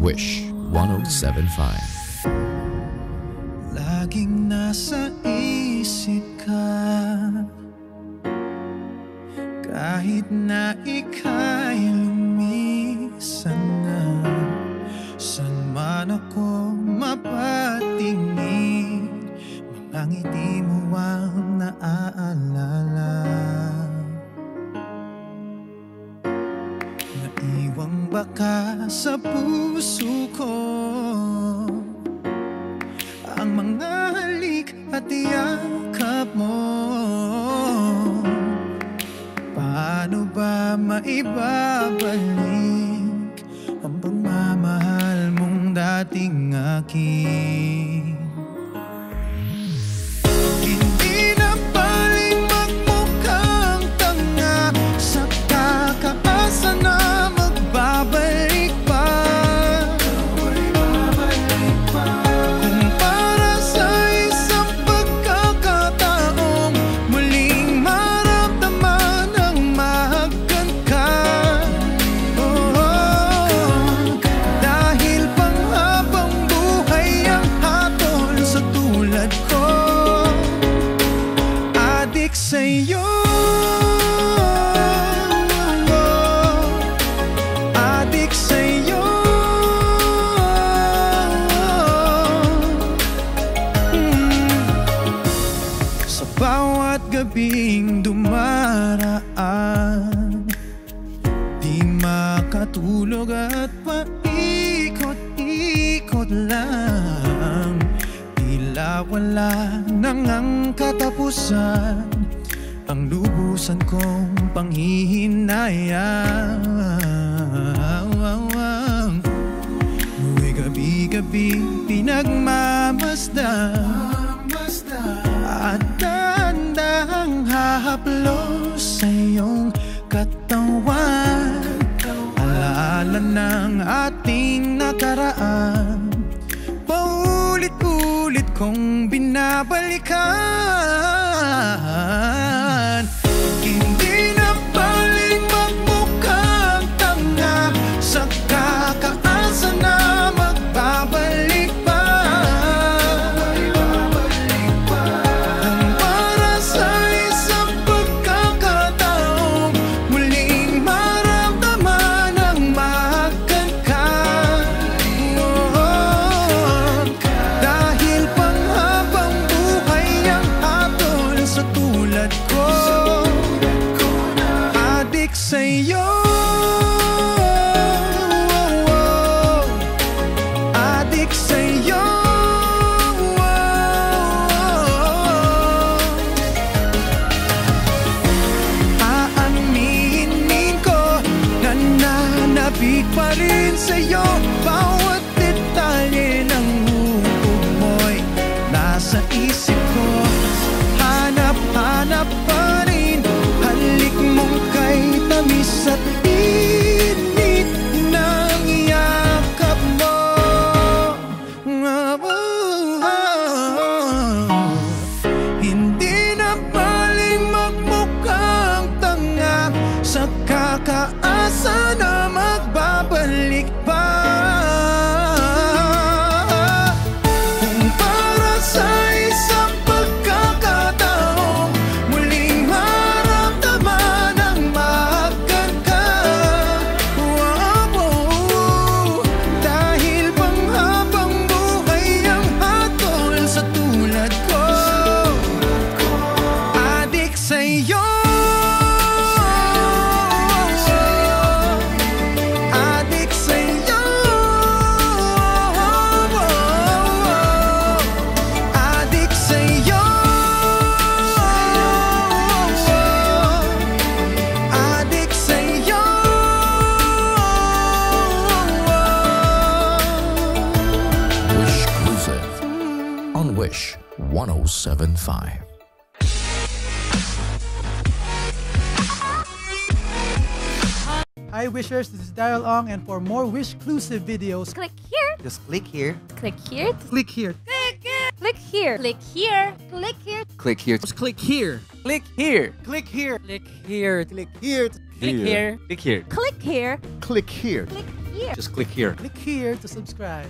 Wish 1075. Laging nasa isip ka, kahit na ika'y lumisan na. San man ako mapatingin, mga ngiti mo ang naaalala. Naiwang baka sa puso ko ang mga halik at yakap mo. Paano ba maibabalik ang pagmamahal mong dating akin? Hindi na paling magmukhang tanga sa kakaasa na magbabalik pa. Kung para sa isang pagkakataong muling maramdaman ang mahagkan ka. Dahil panghabang buhay ang hatol sa tulad ko, adik sa'yo. Adik sa'yo. Sa bawat gabing dumaraan, di makatulog at paikot-ikot lang. Tila wala nang ang katapusan, ang lubusan kong panghihinayang. Nuwi gabi-gabi pinagmamasdan at dandahang hahaplos sa iyong katawan. Alaala ng ating nakaraan, paulit-ulit kong binabalikan. Hindi na paling magmukhang tanga sa kakaasa na magbabalik pa. Kung para sa isang pagkakataong muling maramdaman ang mahagkan ka. Dahil panghabang buhay ang hatol sa tulad ko, adik sa'yo. Adik sa'yo. Aaminin ko, nananabik pa rin sa'yo. Bawat detalye ng hukog mo'y nasa isip ko. Hanap-hanap pa rin halik mong kay tamis at init ng yakap mo. Hindi na paling magmukhang tanga sa kakaasa na magbabalik pa. Kung para sa isang pagkakataong muling maramdaman ang mahagkan ka. Dahil panghabang buhay ang hatol sa tulad ko, adik sa'yo. Adik sa'yo. Adik sa'yo. Adik sa'yo. Wish Exclusive on Wish 1075. Hi Wishers, this is Daryl Ong, and for more Wish-clusive videos, Click here. Just click here. Click here. click here. Click here. Click here. Click here. Click here. Click here. Just click here. Click here. Click here. Click here. Click here. Click here. Click here. Click here. Click here. Click here. Just click here. Click here to subscribe.